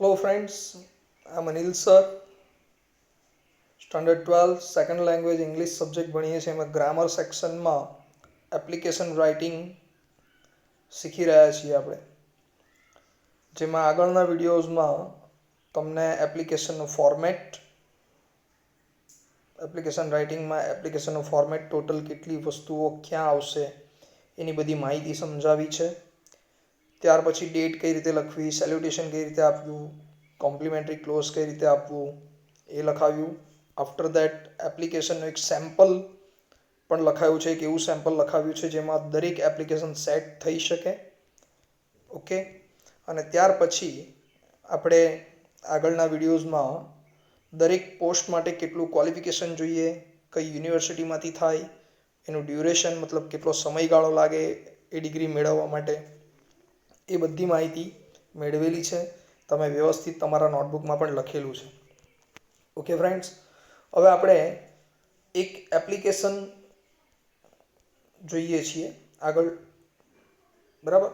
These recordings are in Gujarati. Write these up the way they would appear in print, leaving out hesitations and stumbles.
Hello friends, I'm Anil sir. Standard 12 second language English subject ભણીએ છીએ એમાં ગ્રામર સેક્શનમાં એપ્લિકેશન રાઇટિંગ શીખી રહ્યા છીએ આપણે, જેમાં આગળના વિડીયોઝમાં તમને એપ્લિકેશન રાઇટિંગમાં એપ્લિકેશનનું ફોર્મેટ, ટોટલ કેટલી વસ્તુઓ ક્યાં આવશે એની બધી માહિતી સમજાવી છે. ત્યાર પછી ડેટ કઈ રીતે લખવી, સેલ્યુટેશન કઈ રીતે આપવું, કોમ્પ્લિમેન્ટરી ક્લોઝ કઈ રીતે આપવું એ લખાવ્યું. આફ્ટર દેટ એપ્લિકેશનનું એક સેમ્પલ પણ લખાયું છે, એક એવું સેમ્પલ લખાવ્યું છે જેમાં દરેક એપ્લિકેશન સેટ થઈ શકે. ઓકે, અને ત્યાર પછી આપણે આગળના વિડીયોઝમાં દરેક પોસ્ટ માટે કેટલું ક્વોલિફિકેશન જોઈએ, કઈ યુનિવર્સિટીમાંથી થાય, એનું ડ્યુરેશન મતલબ કેટલો સમયગાળો લાગે એ ડિગ્રી મેળવવા માટે, એ બધી માહિતી મેળવેલી છે. તમે વ્યવસ્થિત તમારા નોટબુકમાં પણ લખેલું છે. ઓકે ફ્રેન્ડ્સ, હવે આપણે એક એપ્લિકેશન જોઈએ છીએ આગળ. બરાબર,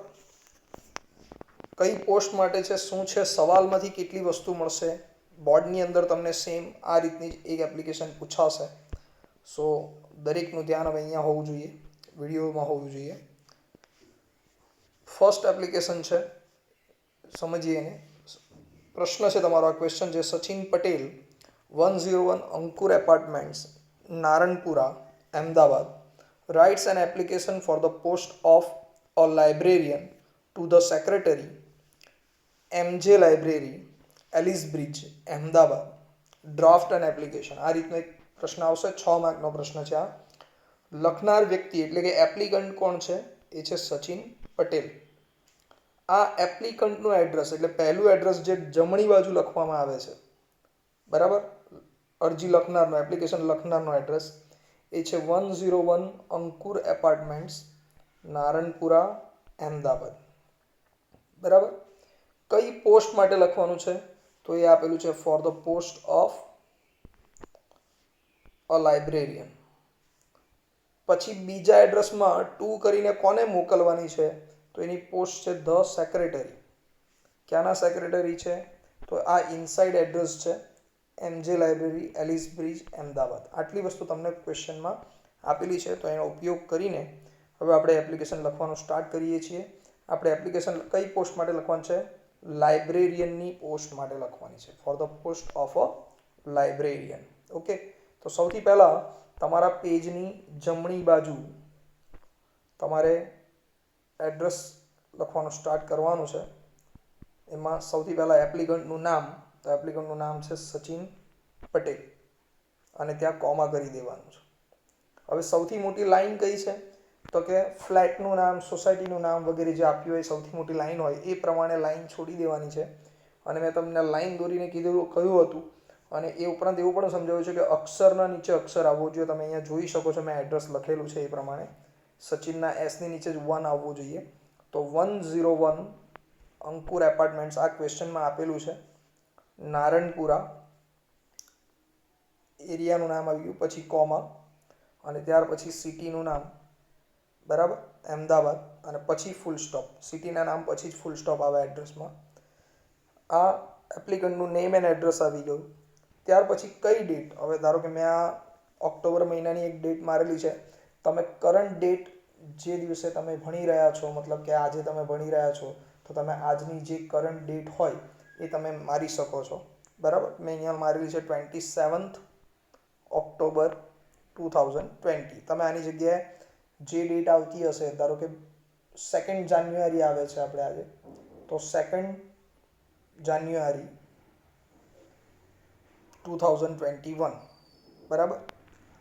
કઈ પોસ્ટ માટે છે, શું છે, સવાલમાંથી કેટલી વસ્તુ મળશે. બોર્ડની અંદર તમને સેમ આ રીતની જ એક એપ્લિકેશન પૂછાશે. સો દરેકનું ધ્યાન હવે અહીંયા હોવું જોઈએ, વિડીયોમાં હોવું જોઈએ. ફર્સ્ટ એપ્લિકેશન છે, સમજીએ એને. પ્રશ્ન છે તમારો, આ ક્વેશ્ચન છે. Sachin Patel 101 Ankur apartments, Naranpura, Ahmedabad writes an application for the post of a librarian to the secretary, MJ Library, Ellis Bridge, Ahmedabad. Draft N application. આ રીતનો એક પ્રશ્ન આવશે. 6 માર્કનો પ્રશ્ન છે આ. લખનાર વ્યક્તિ એટલે કે એપ્લિકન્ટ કોણ છે? એ છે સચિન પટેલ. આ એપ્લિકન્ટનું એડ્રેસ એટલે પહેલું એડ્રેસ જે જમણી બાજુ લખવામાં આવે છે, બરાબર, અરજી લખનારનો, એપ્લિકેશન લખનારનો એડ્રેસ એ છે 101 અંકુર એપાર્ટમેન્ટ્સ, નારણપુરા, અમદાવાદ. બરાબર. કઈ પોસ્ટ માટે લખવાનું છે? તો એ આપેલું છે for the post of a librarian. પછી બીજા એડ્રેસમાં ટુ કરીને કોને મોકલવાની છે? તો એની પોસ્ટ છે ધ સેક્રેટરી. ક્યાંના સેક્રેટરી છે? તો આ ઇનસાઇડ એડ્રેસ છે, MJ Library, Ellis Bridge, Ahmedabad. આટલી વસ્તુ તમને ક્વેશ્ચનમાં આપેલી છે, તો એનો ઉપયોગ કરીને હવે આપણે એપ્લિકેશન લખવાનું સ્ટાર્ટ કરીએ છીએ. આપણે એપ્લિકેશન કઈ પોસ્ટ માટે લખવાનું છે? લાઇબ્રેરિયનની પોસ્ટ માટે લખવાની છે, for the post of a librarian. Okay, તો સૌથી પહેલાં તમારા પેજની જમણી બાજુ તમારે એડ્રેસ લખવાનું સ્ટાર્ટ કરવાનું છે. એમાં સૌથી પહેલાં એપ્લિકન્ટનું નામ, તો એપ્લિકન્ટનું નામ છે સચિન પટેલ અને ત્યાં કોમા કરી દેવાનું છે. હવે સૌથી મોટી લાઈન કઈ છે? તો કે ફ્લેટનું નામ, સોસાયટીનું નામ વગેરે જે આપ્યું હોય, સૌથી મોટી લાઈન હોય એ પ્રમાણે લાઈન છોડી દેવાની છે. અને મેં તમને લાઈન દોરીને કહ્યું હતું, અને એ ઉપરાંત એવું પણ સમજાવ્યું છે કે અક્ષરના નીચે અક્ષર આવવો જોઈએ. તમે અહીંયા જોઈ શકો છો, મેં એડ્રેસ લખેલું છે એ પ્રમાણે. સચિનના એસની નીચે જ 1 આવવું જોઈએ. તો 101 અંકુર એપાર્ટમેન્ટ્સ આ ક્વેશ્ચનમાં આપેલું છે. નારણપુરા એરિયાનું નામ આવ્યું, પછી કોમા, અને ત્યાર પછી સિટીનું નામ, બરાબર, અમદાવાદ, અને પછી ફૂલ સ્ટોપ. સિટીના નામ પછી જ ફૂલ સ્ટોપ આવે એડ્રેસમાં. આ એપ્લિકન્ટનું નેમ એન્ડ એડ્રેસ આવી ગયું. ત્યાર પછી કઈ ડેટ? હવે ધારો કે મેં આ ઓક્ટોબર મહિનાની એક ડેટ મારેલી છે. તમે કરંટ ડેટ જે દિવસે તમે ભણી રહ્યા છો, મતલબ કે આજે તમે ભણી રહ્યા છો, તો તમે આજની જે કરંટ ડેટ હોય એ તમે મારી શકો છો. બરાબર, મેં અહીંયા મારેલી છે 27 ઓક્ટોબર 2020. તમે આની જગ્યાએ જે ડેટ આવતી હશે, ધારો કે 2 જાન્યુઆરી આવે છે આપણે આજે, તો 2 જાન્યુઆરી 2021, બરાબર,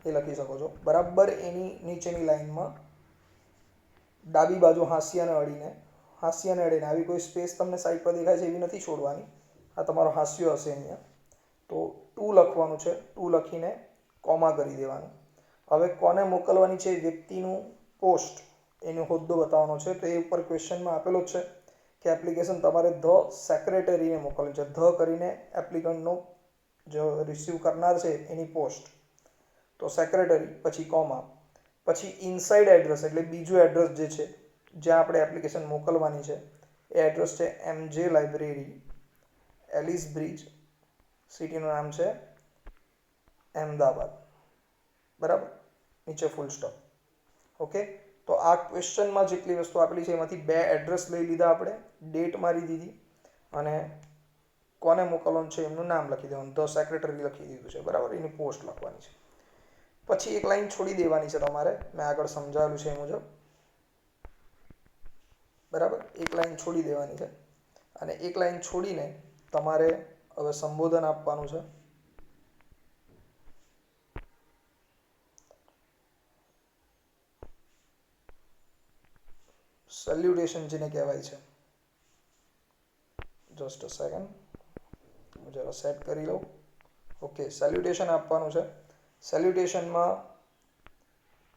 એ લખી શકો છો. બરાબર એની નીચેની લાઈનમાં ડાબી બાજુ હાંસિયાને અડીને આવી કોઈ સ્પેસ તમને સાઈડ પર દેખાય છે એવી નથી છોડવાની. આ તમારો હાંસિયો હશે અહીંયા, તો 2 લખવાનું છે. 2 લખીને કોમા કરી દેવાનું. હવે કોને મોકલવાની છે? વ્યક્તિનું પોસ્ટ, એનો હોદ્દો બતાવવાનો છે. તો એ ઉપર ક્વેશ્ચનમાં આપેલો જ છે કે એપ્લિકેશન તમારે ધ સેક્રેટરીને મોકલવી છે. ધ કરીને એપ્લિકન્ટનો જો રિસીવ કરનાર છે એની પોસ્ટ, તો સેક્રેટરી, પછી કોમા, પછી ઇનસાઇડ એડ્રેસ એટલે બીજું એડ્રેસ જે છે જ્યાં આપણે એપ્લિકેશન મોકલવાની છે એ એડ્રેસ છે MJ લાઇબ્રેરી, એલિસ બ્રિજ, સિટીનું નામ છે અહેમદાબાદ, બરાબર, નીચે ફૂલ સ્ટોપ. ઓકે, તો આ ક્વેશ્ચનમાં જેટલી વસ્તુ આપેલી છે એમાંથી 2 એડ્રેસ લઈ લીધા આપણે, ડેટ મારી દીધી અને કોને મોકલવાનું છે એમનું નામ લખી દેવાનું, ધ સેક્રેટરી લખી દીધું છે, બરાબર, એની પોસ્ટ લખવાની છે. પછી એક લાઈન છોડી દેવાની છે તમારે, મેં આગળ સમજાવેલું છે એ મુજબ, બરાબર, એક લાઈન છોડી દેવાની છે અને એક લાઈન છોડીને તમારે હવે સંબોધન આપવાનું છે. સેલ્યુટેશન જેને કહેવાય છે. જસ્ટ અ સેકન્ડ, હું જરા સેટ કરી લઉં. ઓકે, સેલ્યુટેશન આપવાનું છે. સેલ્યુટેશનમાં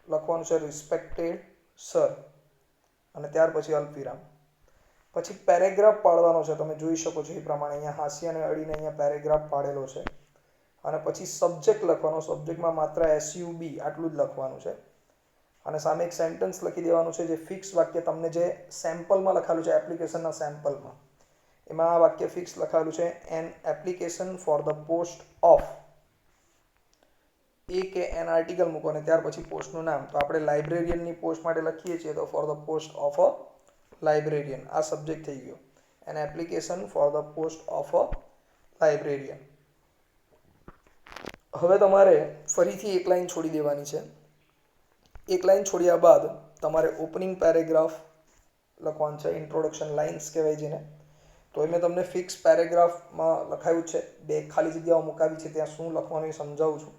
લખવાનું છે રિસ્પેક્ટેડ સર અને ત્યાર પછી અલ્પવિરામ. પછી પેરેગ્રાફ પાડવાનો છે, તમે જોઈ શકો છો એ પ્રમાણે અહીંયા હાંસિયાને અડીને અહીંયા પેરેગ્રાફ પાડેલો છે. અને પછી સબ્જેક્ટ લખવાનો, સબ્જેક્ટમાં માત્ર SUB આટલું જ લખવાનું છે. અને સામે એક સેન્ટેન્સ લખી દેવાનું છે જે ફિક્સ વાક્ય તમને જે સેમ્પલમાં લખાયેલું છે, એપ્લિકેશનના સેમ્પલમાં, એમાં આ વાક્ય ફિક્સ લખાયેલું છે, an application for the post of, એ કે એન આર્ટિકલ મૂકો અને ત્યાર પછી પોસ્ટનું નામ. તો આપણે લાઇબ્રેરિયનની પોસ્ટ માટે લખીએ છીએ તો four the post of a librarian, આ સબ્જેક્ટ થઈ ગયો. N application for the post of a librarian. હવે તમારે ફરીથી એક લાઈન છોડી દેવાની છે. એક લાઈન છોડ્યા બાદ તમારે ઓપનિંગ પેરેગ્રાફ લખવાનું છે, ઇન્ટ્રોડક્શન લાઇન્સ કહેવાય જેને. તો એ મેં તમને ફિક્સ પેરેગ્રાફમાં લખાયું છે, 2 ખાલી જગ્યાઓ મુકાવી છે, ત્યાં શું લખવાનું એ સમજાવું છું.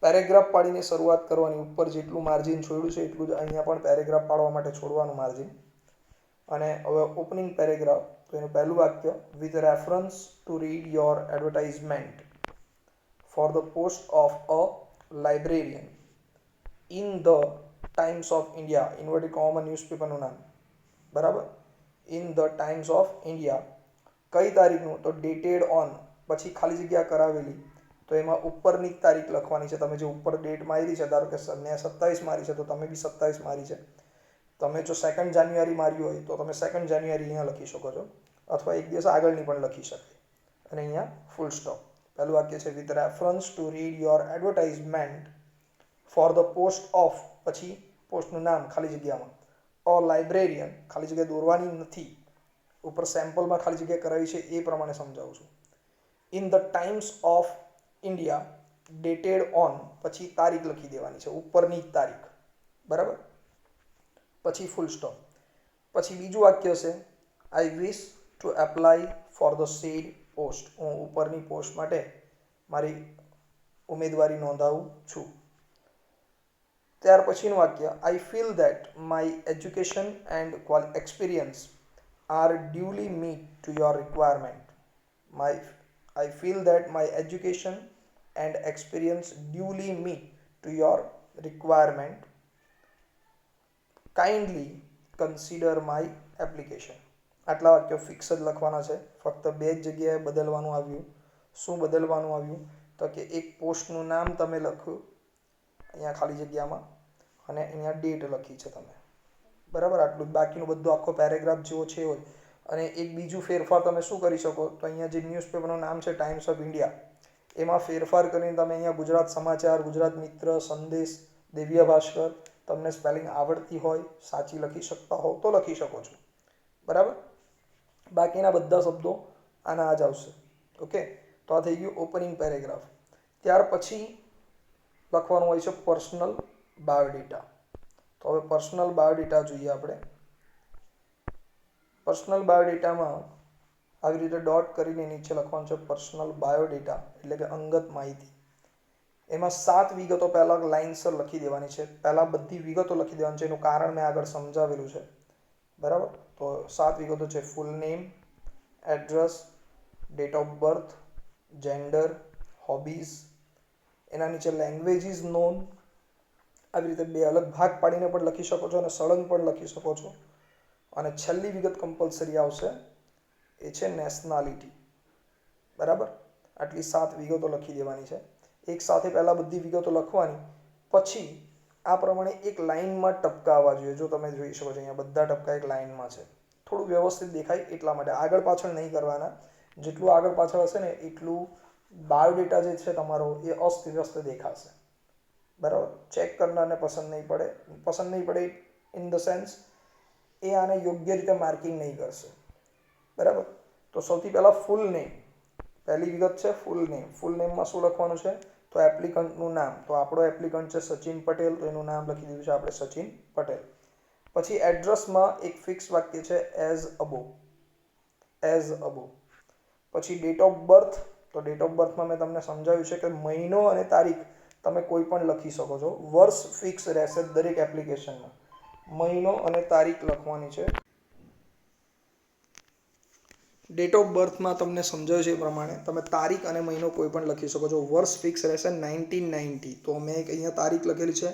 પેરેગ્રાફ પાડીને શરૂઆત કરવાની, ઉપર જેટલું માર્જિન છોડ્યું છે એટલું જ અહીંયા પણ પેરેગ્રાફ પાડવા માટે છોડવાનું માર્જિન. અને હવે ઓપનિંગ પેરેગ્રાફ, તો એનું પહેલું વાક્ય, with reference to read your advertisement for the post of a librarian in the Times of India, inverted comma ન્યૂઝપેપરનું નામ, બરાબર, in the Times of India, કઈ તારીખનું, તો ડેટેડ ઓન, પછી ખાલી જગ્યા કરાવેલી, તો એમાં ઉપરની જ તારીખ લખવાની છે. તમે જે ઉપર ડેટ મારી છે, ધારો કે મેં 27 મારી છે તો તમે બી 27 મારી છે. તમે જો 2 જાન્યુઆરી માર્યું હોય તો તમે 2 જાન્યુઆરી અહીંયા લખી શકો છો, અથવા એક દિવસ આગળની પણ લખી શકાય. અને અહીંયા ફૂલ સ્ટોપ. પહેલું વાક્ય છે, with reference to read your advertisement for the post of, પછી પોસ્ટનું નામ ખાલી જગ્યામાં, અ લાઇબ્રેરિયન, ખાલી જગ્યા દોરવાની નથી, ઉપર સેમ્પલમાં ખાલી જગ્યા કરાવી છે એ પ્રમાણે સમજાવું છું. In the Times of India, dated on, પછી તારીખ લખી દેવાની છે, ઉપરની જ તારીખ, બરાબર, પછી ફૂલ સ્ટોપ. પછી બીજું વાક્ય છે, I wish to apply for the said post, હું ઉપરની પોસ્ટ માટે મારી ઉમેદવારી નોંધાવું છું. ત્યાર પછીનું વાક્ય, I feel that my education and experience are duly meet to your requirement. I feel that my education and experience duly meet to your requirement. Kindly consider my application. આટલા વાક્યો ફિક્સ જ લખવાના છે, ફક્ત 2 જ જગ્યાએ બદલવાનું આવ્યું. શું બદલવાનું આવ્યું? તો કે એક પોસ્ટનું નામ તમે લખ્યું અહીંયા ખાલી જગ્યામાં અને અહીંયા ડેટ લખી છે તમે, બરાબર, આટલું. બાકીનું બધું આખો પેરેગ્રાફ જેવો છે હોય. અને એક બીજું ફેરફાર તમે શું કરી શકો, તો અહીંયા જે ન્યૂઝપેપરનું નામ છે ટાઈમ્સ ઓફ ઇન્ડિયા, એમાં ફેરફાર કરીને તમે અહીંયા ગુજરાત સમાચાર, ગુજરાત મિત્ર, સંદેશ, દિવ્ય ભાસ્કર, તમને સ્પેલિંગ આવડતી હોય, સાચી લખી શકતા હો તો લખી શકો છો, બરાબર. બાકીના બધા શબ્દો આના જ આવશે. ઓકે, તો આ થઈ ગયું ઓપનિંગ પેરેગ્રાફ. ત્યાર પછી લખવાનું હોય છે પર્સનલ બાયોડેટા. તો હવે પર્સનલ બાયોડેટા જોઈએ આપણે. પર્સનલ બાયોડેટામાં આવી રીતે ડોટ કરીને નીચે લખવાનું છે પર્સનલ બાયોડેટા, એટલે કે અંગત માહિતી. એમાં 7 વિગતો પહેલાં લાઇનસર લખી દેવાની છે. પહેલાં બધી વિગતો લખી દેવાની છે, એનું કારણ મેં આગળ સમજાવેલું છે, બરાબર. તો 7 વિગતો છે, full name, address, date of birth, gender, hobbies, એના નીચે લેંગ્વેજીસ નોન. આવી રીતે 2 અલગ ભાગ પાડીને પણ લખી શકો છો અને સળંગ પણ લખી શકો છો. અને છેલ્લી વિગત કમ્પલસરી આવશે, એ છે નેશનાલિટી, બરાબર. આટલી 7 વિગતો લખી દેવાની છે. એક સાથે પહેલાં બધી વિગતો લખવાની, પછી આ પ્રમાણે એક લાઇનમાં ટપકા આવવા જોઈએ. જો તમે જોઈ શકો છો અહીંયા બધા ટપકા એક લાઇનમાં છે, થોડું વ્યવસ્થિત દેખાય એટલા માટે. આગળ પાછળ નહીં કરવાના, જેટલું આગળ પાછળ હશે ને એટલું બાયોડેટા જે છે તમારો એ અસ્તવ્યસ્ત દેખાશે. બરાબર. ચેક કરનારને પસંદ નહીં પડે ઇન ધ સેન્સ એ આને યોગ્ય રીતે માર્કિંગ નહીં કરશે. બરાબર. તો સૌથી પહેલાં ફૂલ નેમ, પહેલી વિગત છે ફૂલ નેમ. ફૂલ નેમમાં શું લખવાનું છે? તો એપ્લિકન્ટનું નામ. તો આપણો એપ્લિકન્ટ છે સચિન પટેલ, તો એનું નામ લખી દીધું છે આપણે સચિન પટેલ. પછી એડ્રેસમાં એક ફિક્સ વાક્ય છે એઝ અબો. પછી ડેટ ઓફ બર્થ. તો ડેટ ઓફ બર્થમાં મેં તમને સમજાવ્યું છે કે મહિનો અને તારીખ તમે કોઈ પણ લખી શકો છો. વર્ષ ફિક્સ રહેશે દરેક એપ્લિકેશનમાં. મહિનો અને તારીખ લખવાની છે. ડેટ ઓફ બર્થમાં તમને સમજાવ્યું છે એ પ્રમાણે તમે તારીખ અને મહિનો કોઈ પણ લખી શકો છો. વર્ષ ફિક્સ રહેશે 1990. તો મેં અહીંયા તારીખ લખેલી છે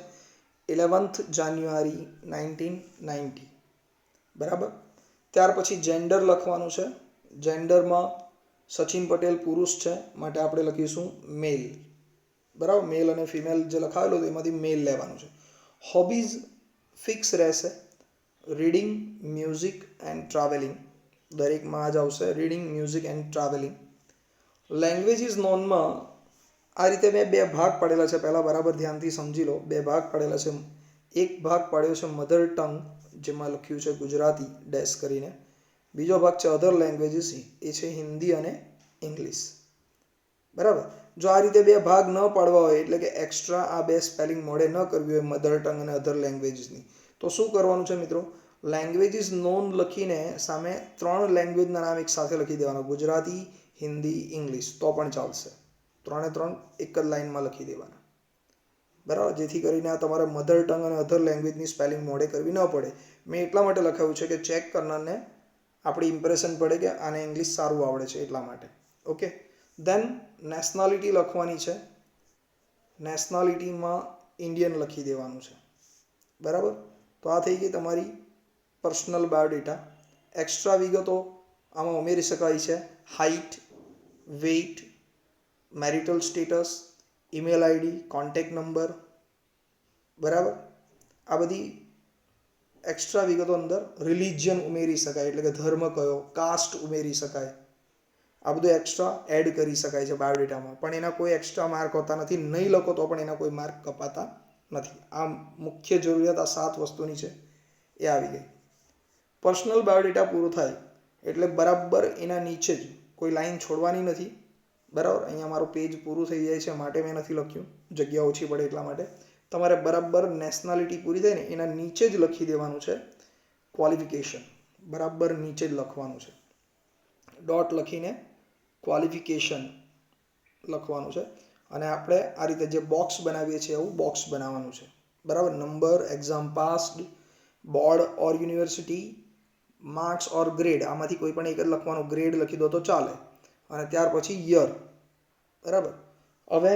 11th જાન્યુઆરી 1990. બરાબર. ત્યાર પછી જેન્ડર લખવાનું છે. જેન્ડરમાં સચિન પટેલ પુરુષ છે માટે આપણે લખીશું મેલ. બરાબર. મેલ અને ફિમેલ જે લખાવેલું હતું એમાંથી મેલ લેવાનું છે. હોબીઝ ફિક્સ રહેશે. Reading, music and travelling. દરેકમાં જ આવશે reading, music and travelling. Languages નોનમાં આ રીતે મેં બે ભાગ પાડેલા છે. પહેલાં બરાબર ધ્યાનથી સમજી લો. બે ભાગ પાડેલા છે. એક ભાગ પાડ્યો છે મધર ટંગ, જેમાં લખ્યું છે ગુજરાતી ડેશ કરીને. બીજો ભાગ છે અધર લેંગ્વેજીસ, એ છે હિન્દી અને ઇંગ્લિશ. બરાબર. જો આ રીતે બે ભાગ ન પાડવા હોય, એટલે કે એક્સ્ટ્રા આ બે સ્પેલિંગ મોડે ન કરવી હોય મધર ટંગ અને અધર લેંગ્વેજીસની, તો શું કરવાનું છે મિત્રો? લેંગ્વેજીસ નોન લખીને સામે 3 લેંગ્વેજના નામ એક સાથે લખી દેવાના. ગુજરાતી, હિન્દી, ઇંગ્લિશ, તો પણ ચાલશે. 3 એક જ લાઇનમાં લખી દેવાના. બરાબર. જેથી કરીને આ તમારે મધર ટંગ અને અધર લેંગ્વેજની સ્પેલિંગ મોડે કરવી ન પડે. મેં એટલા માટે લખાવ્યું છે કે ચેક કરનારને આપણી ઇમ્પ્રેશન પડે કે આને ઇંગ્લિશ સારું આવડે છે, એટલા માટે. ઓકે. દેન નેશનાલિટી લખવાની છે. નેશનાલિટીમાં ઇન્ડિયન લખી દેવાનું છે. બરાબર. તો આ થઈ ગઈ તમારી પર્સનલ બાયોડેટા. એક્સ્ટ્રા વિગતો આમાં ઉમેરી શકાય છે. Height, weight, marital status, email ID, contact number. બરાબર. આ બધી એક્સ્ટ્રા વિગતો અંદર. રિલિજિયન ઉમેરી શકાય, એટલે કે ધર્મ કયો, કાસ્ટ ઉમેરી શકાય. આ બધું એક્સ્ટ્રા એડ કરી શકાય છે બાયોડેટામાં. પણ એના કોઈ એક્સ્ટ્રા માર્ક હોતા નથી. નહીં લખો તો પણ એના કોઈ માર્ક કપાતા નથી. આ મુખ્ય જરૂરિયાત આ 7 વસ્તુની છે એ આવી ગઈ. પર્સનલ બાયોડેટા પૂરું થાય એટલે બરાબર એના નીચે જ કોઈ લાઈન છોડવાની નથી. બરાબર. અહીંયા મારું પેજ પૂરું થઈ જાય છે માટે મેં નથી લખ્યું, જગ્યા ઓછી પડે એટલા માટે. તમારે બરાબર નેશનાલિટી પૂરી થાય ને એના નીચે જ લખી દેવાનું છે ક્વોલિફિકેશન. બરાબર નીચે જ લખવાનું છે. ડોટ લખીને ક્વોલિફિકેશન લખવાનું છે. અને આપણે આ રીતે જે બોક્સ બનાવીએ છીએ એવું બોક્સ બનાવવાનું છે. બરાબર. નંબર, એક્ઝામ પાસ્ડ, બોર્ડ ઓર યુનિવર્સિટી, માર્ક્સ ઓર ગ્રેડ, આમાંથી કોઈ પણ એક જ લખવાનું. ગ્રેડ લખી દો તો ચાલે. અને ત્યાર પછી યર. બરાબર. હવે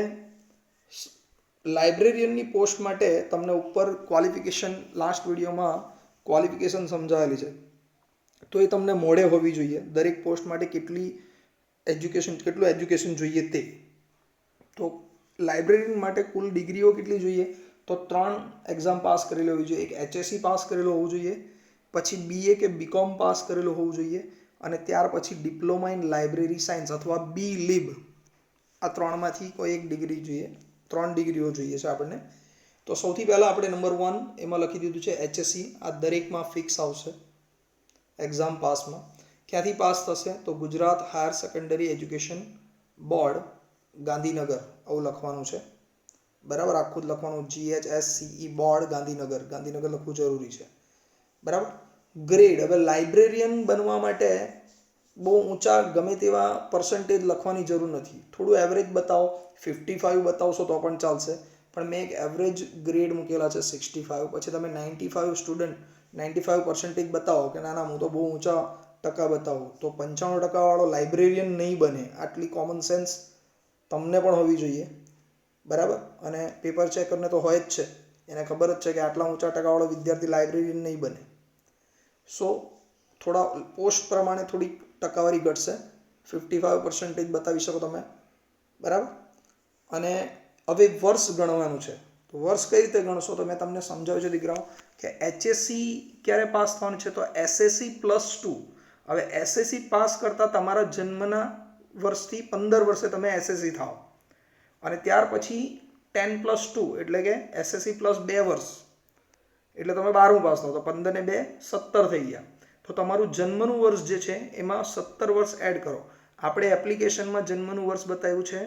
લાઇબ્રેરિયનની પોસ્ટ માટે તમને ઉપર ક્વોલિફિકેશન, લાસ્ટ વિડીયોમાં ક્વોલિફિકેશન સમજાવેલી છે, તો એ તમને મોડે હોવી જોઈએ. દરેક પોસ્ટ માટે કેટલું એજ્યુકેશન જોઈએ તે. તો લાઇબ્રેરિયન માટે કુલ ડિગ્રીઓ કેટલી જોઈએ? તો 3 એક્ઝામ પાસ કરેલી હોવી જોઈએ. એક HSC પાસ કરેલો હોવું જોઈએ, પછી BA કે BCom પાસ કરેલું હોવું જોઈએ, અને ત્યાર પછી ડિપ્લોમા ઇન લાઇબ્રેરી સાયન્સ અથવા BLib. આ 3માંથી કોઈ એક ડિગ્રી જોઈએ. 3 ડિગ્રીઓ જોઈએ છે આપણને. તો સૌથી પહેલાં આપણે નંબર 1 એમાં લખી દીધું છે HSC. આ દરેકમાં ફિક્સ આવશે એક્ઝામ પાસમાં. ક્યાંથી પાસ થશે? તો Gujarat higher secondary education board, Gandhinagar, આવું લખવાનું છે. બરાબર. આખું જ લખવાનું. GHSCE બોર્ડ, ગાંધીનગર લખવું જરૂરી છે. બરાબર. ગ્રેડ. હવે લાઇબ્રેરિયન બનવા માટે બહુ ઊંચા ગમે તેવા પર્સન્ટેજ લખવાની જરૂર નથી. થોડું એવરેજ બતાવો. 55 બતાવશો તો પણ ચાલશે. પણ મેં એક એવરેજ ગ્રેડ મૂકેલા છે 65. પછી તમે 95 સ્ટુડન્ટ 95% બતાવો કે ના હું તો બહુ ઊંચા ટકા બતાવું, તો 95% વાળો લાઇબ્રેરિયન નહીં બને. આટલી કોમન સેન્સ તમને પણ હોવી જોઈએ. બરાબર. અને પેપર ચેકરને તો હોય જ છે, એને ખબર જ છે કે આટલા ઊંચા ટકાવાળો વિદ્યાર્થી લાઇબ્રેરિયન નહીં બને. સો થોડા પોસ્ટ પ્રમાણે થોડીક ટકાવારી ઘટશે. 55% બતાવી શકો તમે. બરાબર. અને હવે વર્ષ ગણવાનું છે. તો વર્ષ કઈ રીતે ગણશો? તો મેં તમને સમજાવ્યું છે દીકરાઓ કે HSC ક્યારે પાસ થવાનું છે? તો SSC +2 હવે એસએસસી પાસ કરતાં તમારા જન્મના વર્ષથી 15 વર્ષે તમે એસએસસી થાઓ અને ત્યાર પછી 10+2 એટલે કે એસએસસી પ્લસ 2 વર્ષ એટલે તમે 12મું પાસ થાઓ તો 15 ને 2 17 થઈ ગયા. તો તમારું જન્મનું વર્ષ જે છે એમાં 17 વર્ષ એડ કરો. આપણે એપ્લિકેશનમાં જન્મનું વર્ષ બતાવ્યું છે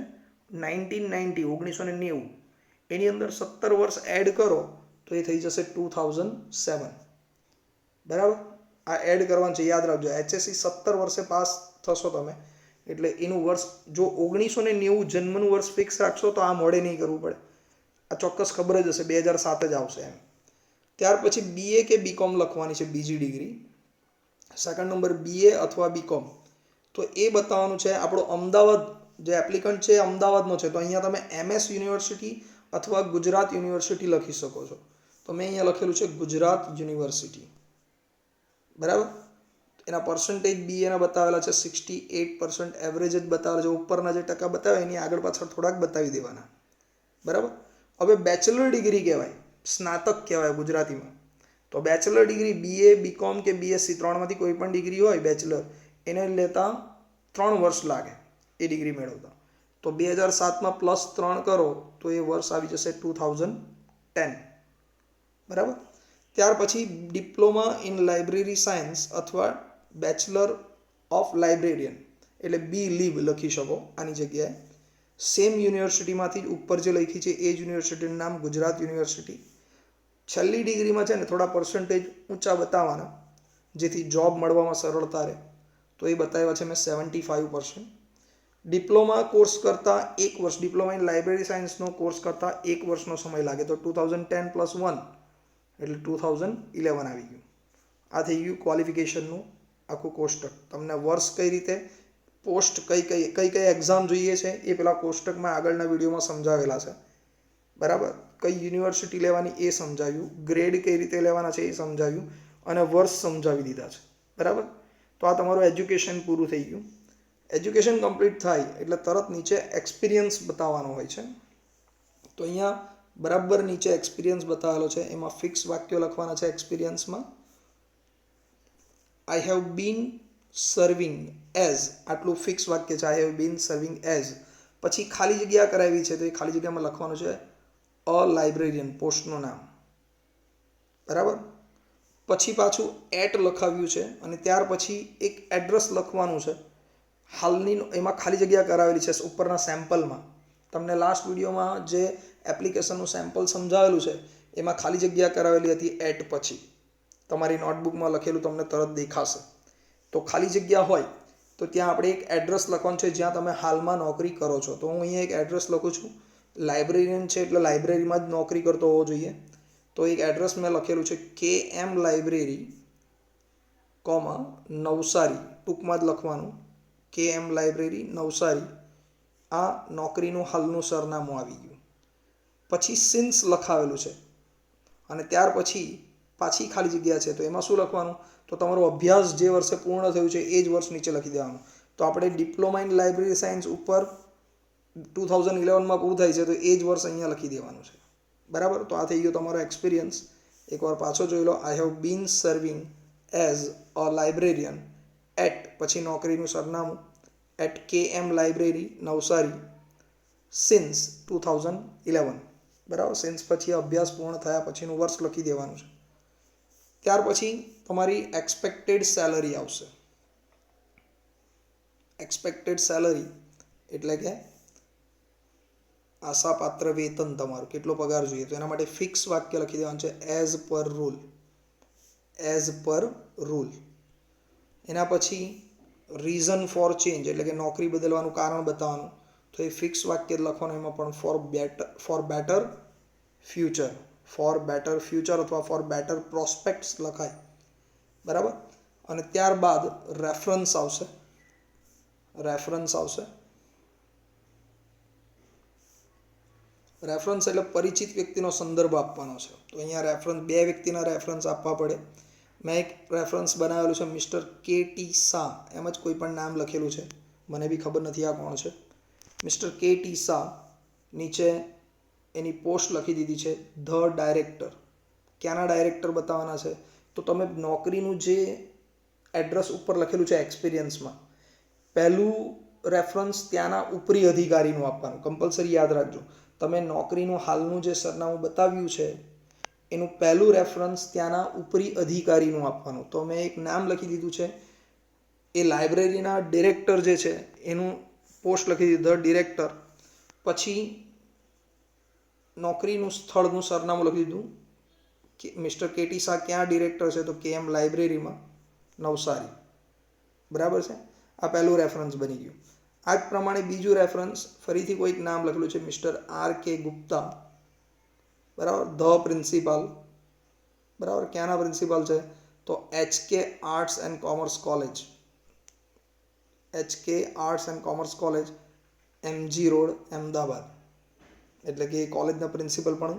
1990. એની અંદર 17 વર્ષ એડ કરો તો એ થઈ જશે 2007. બરાબર, આ એડ કરવાનું છે, યાદ રાખજો. એચએસસી 17 વર્ષે પાસ થશો તમે એટલે એનું વર્ષ જો 1990 જન્મનું વર્ષ ફિક્સ રાખશો તો આ મોડે નહીં કરવું પડે, આ ચોક્કસ ખબર જ હશે 2007 જ આવશે એમ. ત્યાર પછી બીએ કે બીકોમ લખવાની છે બીજી ડિગ્રી. સેકન્ડ નંબર બીએ અથવા બીકોમ. તો એ બતાવવાનું છે આપણો અમદાવાદ જે એપ્લિકન્ટ છે અમદાવાદનો છે તો અહીંયા તમે એમએસ યુનિવર્સિટી અથવા ગુજરાત યુનિવર્સિટી લખી શકો છો. તો મેં અહીંયા લખેલું છે ગુજરાત યુનિવર્સિટી. બરાબર, એના પર્સન્ટેજ બીએના બતાવેલા છે 68%, એવરેજ જ બતાવેલા છે. ઉપરના જે ટકા બતાવે એની આગળ પાછળ થોડાક બતાવી દેવાના. બરાબર, હવે બેચલર ડિગ્રી કહેવાય, સ્નાતક કહેવાય ગુજરાતીમાં. તો બેચલર ડિગ્રી બીએ બીકોમ કે બીએસસી ત્રણમાંથી કોઈ પણ ડિગ્રી હોય બેચલર, એને લેતા 3 વર્ષ લાગે એ ડિગ્રી મેળવતા. તો 2007માં +3 કરો તો એ વર્ષ આવી જશે 2010. બરાબર, ત્યાર પછી ડિપ્લોમા ઇન લાઇબ્રેરી સાયન્સ અથવા બેચલર ઓફ લાઇબ્રેરિયન એટલે બી લીબ લખી શકો આની જગ્યાએ. સેમ યુનિવર્સિટીમાંથી જ ઉપર જે લખી છે એ જ યુનિવર્સિટીનું નામ ગુજરાત યુનિવર્સિટી. છેલ્લી ડિગ્રીમાં છે ને થોડા પર્સન્ટેજ ઊંચા બતાવવાના જેથી જોબ મળવામાં સરળતા રહે. તો એ બતાવ્યા છે મેં 75%. ડિપ્લોમા કોર્સ કરતાં 1 વર્ષ, ડિપ્લોમા ઇન લાઇબ્રેરી સાયન્સનો કોર્સ કરતાં 1 વર્ષનો સમય લાગે તો 2010 + 1 એટલે 2011 આવી ગયું. આ થઈ ગયું ક્વોલિફિકેશનનું આખું કોષ્ટક. તમને વર્ષ કઈ રીતે, પોસ્ટ કઈ એક્ઝામ જોઈએ છે એ પેલા કોષ્ટકમાં આગળના વિડીયોમાં સમજાવેલા છે. બરાબર, કઈ યુનિવર્સિટી લેવાની એ સમજાવ્યું, ગ્રેડ કઈ રીતે લેવાના છે એ સમજાવ્યું અને વર્ષ સમજાવી દીધા છે. બરાબર, તો આ તમારું એજ્યુકેશન પૂરું થઈ ગયું. એજ્યુકેશન કમ્પ્લીટ થાય એટલે તરત નીચે એક્સપિરિયન્સ બતાવવાનો હોય છે. તો અહીંયા બરાબર નીચે એક્સપિરિયન્સ બતાવેલો છે, એમાં ફિક્સ વાક્યો લખવાના છે. એક્સપિરિયન્સમાં I have been serving as, આટલું ફિક્સ વાક્ય છે, I have been serving as. પછી ખાલી જગ્યા કરાવી છે તો એ ખાલી જગ્યામાં લખવાનું છે અ લાઇબ્રેરિયન, પોસ્ટનું નામ. બરાબર, પછી પાછું એટ લખાવ્યું છે અને ત્યાર પછી એક એડ્રેસ લખવાનું છે હાલની, એમાં ખાલી જગ્યા કરાવેલી છે ઉપરના સેમ્પલમાં. તમને લાસ્ટ વિડીયોમાં જે એપ્લિકેશનનું સેમ્પલ સમજાવેલું છે એમાં ખાલી જગ્યા કરાવેલી હતી એટ પછી. તમારી નોટબુકમાં લખેલું તમને તરત દેખાશે. તો ખાલી જગ્યા હોય તો ત્યાં આપણે એક એડ્રેસ લખવાનું છે જ્યાં તમે હાલમાં નોકરી કરો છો. તો હું અહીંયા એક એડ્રેસ લખું છું, લાઇબ્રેરિયન છે એટલે લાઇબ્રેરીમાં જ નોકરી કરતો હોવો જોઈએ. તો એક એડ્રેસ મેં લખેલું છે KM લાઇબ્રેરી, નવસારી, ટૂંકમાં જ લખવાનું KM લાઇબ્રેરી નવસારી. આ નોકરીનું હાલનું સરનામું આવી ગયું. પછી સિન્સ લખાવેલું છે અને ત્યાર પછી પાછી ખાલી જગ્યા છે તો એમાં શું લખવાનું, તો તમારો અભ્યાસ જે વર્ષે પૂર્ણ થયું છે એ જ વર્ષ નીચે લખી દેવાનું. તો આપણે ડિપ્લોમા ઇન લાઇબ્રેરી સાયન્સ ઉપર 2011માં પૂરું થાય છે તો એ જ વર્ષ અહીંયા લખી દેવાનું છે. બરાબર, તો આ થઈ ગયો તમારો એક્સપિરિયન્સ. એકવાર પાછો જોઈ લો. I have been serving as a librarian at, પછી નોકરીનું સરનામું at KM library Navsari since 2011. બરાબર, સિન્સ પછી અભ્યાસ પૂર્ણ થયા પછીનું વર્ષ લખી દેવાનું છે. ત્યાર પછી તમારી એક્સપેક્ટેડ સેલરી આવશે. એક્સપેક્ટેડ સેલરી એટલે કે આશાપાત્ર વેતન, તમારું કેટલો પગાર જોઈએ તો એના માટે ફિક્સ વાક્ય લખી દેવાનું છે as per rule. As per rule. એના પછી રીઝન ફોર ચેન્જ એટલે કે નોકરી બદલવાનું કારણ બતાવવાનું. તો એ ફિક્સ વાક્ય લખવાનું. એમાં પણ for better future, for better future અથવા ફોર બેટર પ્રોસ્પેક્ટ્સ લખાય. બરાબર, અને ત્યારબાદ રેફરન્સ આવશે. રેફરન્સ આવશે. રેફરન્સ એટલે પરિચિત વ્યક્તિનો સંદર્ભ આપવાનો છે. તો અહીંયા રેફરન્સ, 2 વ્યક્તિના રેફરન્સ આપવા પડે. મેં એક રેફરન્સ બનાવેલું છે મિસ્ટર KT શાહ, એમ જ કોઈ પણ નામ લખેલું છે, મને બી ખબર નથી આ કોણ છે. મિસ્ટર KT શાહ, નીચે એની પોસ્ટ લખી દીધી છે ધ ડાયરેક્ટર. ક્યાંના ડાયરેક્ટર બતાવવાના છે તો તમે નોકરીનું જે એડ્રેસ ઉપર લખેલું છે એક્સપિરિયન્સમાં, પહેલું રેફરન્સ ત્યાંના ઉપરી અધિકારીનું આપવાનું. કમ્પલસરી યાદ રાખજો, તમે નોકરીનું હાલનું જે સરનામું બતાવ્યું છે એનું પહેલું રેફરન્સ ત્યાંના ઉપરી અધિકારીનું આપવાનું. તો મેં એક નામ લખી દીધું છે, એ લાઇબ્રેરીના ડિરેક્ટર જે છે એનું પોસ્ટ લખી દીધું ધ ડિરેક્ટર. પછી નોકરીનું સ્થળનું સરનામું લખી દીધું કે મિસ્ટર કેટી શાહ ક્યાં ડિરેક્ટર છે, તો કેએમ લાઇબ્રેરીમાં નવસારી. બરાબર છે, આ પહેલું રેફરન્સ બની ગયું. આ જ પ્રમાણે બીજું રેફરન્સ ફરીથી કોઈક નામ લખેલું છે મિસ્ટર આર કે ગુપ્તા, બરાબર, ધ પ્રિન્સિપાલ. બરાબર, ક્યાંના પ્રિન્સિપાલ છે, તો HK arts and commerce college, HK arts and commerce college, MG road, Ahmedabad. એટલે કે એ કોલેજના પ્રિન્સિપલ પણ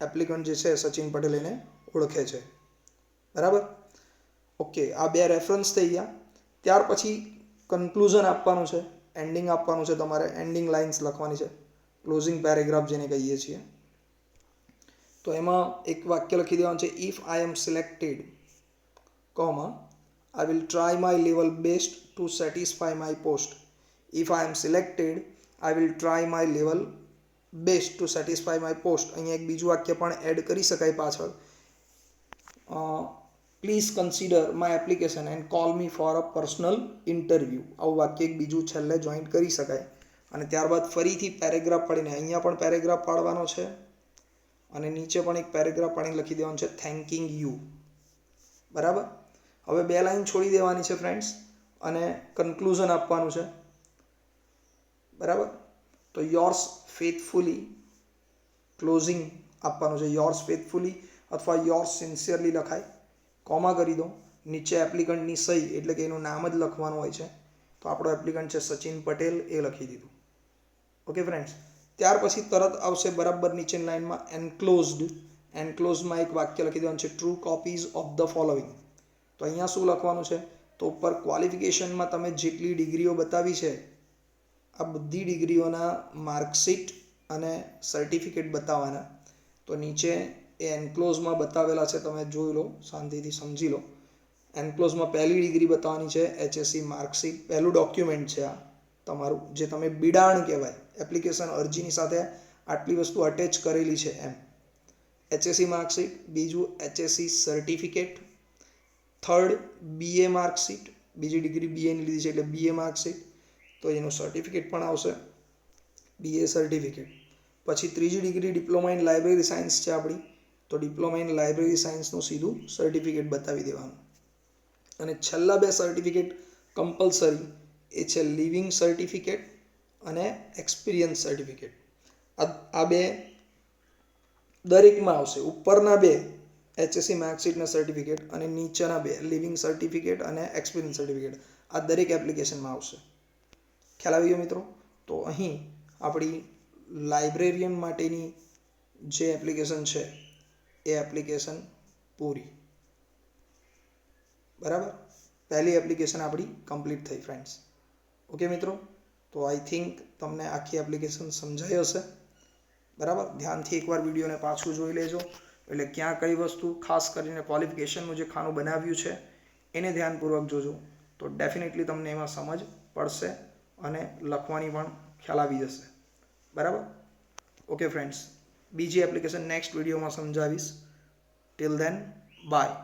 એપ્લિકન્ટ જે છે સચિન પટેલ એને ઓળખે છે. બરાબર, ઓકે, આ બે રેફરન્સ થઈ ગયા. ત્યાર પછી કન્ક્લુઝન આપવાનું છે, એન્ડિંગ આપવાનું છે, તમારે એન્ડિંગ લાઇન્સ લખવાની છે, ક્લોઝિંગ પેરેગ્રાફ જેને કહીએ છીએ. તો એમાં એક વાક્ય લખી દેવાનું છે, if I am selected, comma, I will try my level best to satisfy my post. If I am selected, I will try my level best to satisfy my post. અહીંયા એક બીજું વાક્ય પણ એડ કરી શકાય પાછળ, please consider my application and call me for a personal interview. આવું વાક્ય એક બીજું છેલ્લે જોઈન્ટ કરી શકાય. અને ત્યારબાદ ફરીથી પેરેગ્રાફ પાડીને અહીંયા પણ પેરેગ્રાફ પાડવાનો છે અને નીચે પણ એક પેરેગ્રાફ પાડીને લખી દેવાનું છે થેન્કિંગ યુ. બરાબર, હવે બે લાઈન છોડી દેવાની છે ફ્રેન્ડ્સ અને કન્ક્લુઝન આપવાનું છે. બરાબર, તો યોર્સ ફેથફુલી, ક્લોઝિંગ આપવાનું છે, યોર્સ ફેથફુલી અથવા યોર્સ સિન્સિયરલી લખાય, કોમા કરી દો, નીચે એપ્લિકન્ટની સહી એટલે કે એનું નામ જ લખવાનું હોય છે. તો આપણો એપ્લિકન્ટ છે સચિન પટેલ, એ લખી દીધું. ઓકે ફ્રેન્ડ્સ, ત્યાર પછી તરત આવશે બરાબર નીચેની લાઈનમાં એન્ક્લોઝડ. એન્ક્લોઝમાં એક વાક્ય લખી દેવાનું છે, true copies of the following. તો અહીંયા શું લખવાનું છે, તો ઉપર ક્વોલિફિકેશનમાં તમે જેટલી ડિગ્રીઓ બતાવી છે આ બધી ડિગ્રીઓના માર્કશીટ અને સર્ટિફિકેટ બતાવવાના. તો નીચે એ એન્ક્લોઝમાં બતાવેલા છે, તમે જોઈ લો, શાંતિથી સમજી લો. એન્ક્લોઝમાં પહેલી ડિગ્રી બતાવવાની છે, HSC માર્કશીટ, પહેલું ડોક્યુમેન્ટ છે આ તમારું, જે તમે બિડાણ કહેવાય, એપ્લિકેશન અરજીની સાથે આટલી વસ્તુ અટેચ કરેલી છે એમ. HSC માર્કશીટ, બીજું HSC certificate, third BA marksheet, બીજી ડિગ્રી BAની લીધી છે એટલે BA માર્કશીટ, તો એનું સર્ટિફિકેટ પણ આવશે, BA સર્ટિફિકેટ. પછી ત્રીજી degree diploma in library science છે આપણી, તો ડિપ્લોમા ઇન લાઇબ્રેરી સાયન્સનું સીધું સર્ટિફિકેટ બતાવી દેવાનું. અને છેલ્લા બે સર્ટિફિકેટ કમ્પલસરી, એ છે લિવિંગ સર્ટિફિકેટ અને એક્સપિરિયન્સ સર્ટિફિકેટ. આ બે દરેકમાં આવશે, ઉપરના બે HSC માર્કશીટના સર્ટિફિકેટ અને નીચેના બે લિવિંગ સર્ટિફિકેટ અને એક્સપિરિયન્સ સર્ટિફિકેટ, આ દરેક એપ્લિકેશનમાં આવશે. ખ્યાલ આવી ગયો મિત્રો? તો અહીં આપણી લાઇબ્રેરિયન માટેની જે એપ્લિકેશન છે એ એપ્લિકેશન પૂરી. બરાબર, પહેલી એપ્લિકેશન આપણી કમ્પ્લીટ થઈ ફ્રેન્ડ્સ. ઓકે મિત્રો, તો આઈ થિંક તમને આખી એપ્લિકેશન સમજાઈ હશે. બરાબર, ધ્યાનથી એકવાર વિડીયોને પાછું જોઈ લેજો, એટલે ક્યાં કઈ વસ્તુ, ખાસ કરીને ક્વોલિફિકેશનનું જે ખાનું બનાવ્યું છે એને ધ્યાનપૂર્વક જોજો, તો ડેફિનેટલી તમને એમાં સમજ પડશે અને લખવાની પણ ખ્યાલ આવી જશે. બરાબર, ઓકે ફ્રેન્ડ્સ, બીજી એપ્લિકેશન નેક્સ્ટ વિડીયોમાં સમજાવીશ. Till then, by.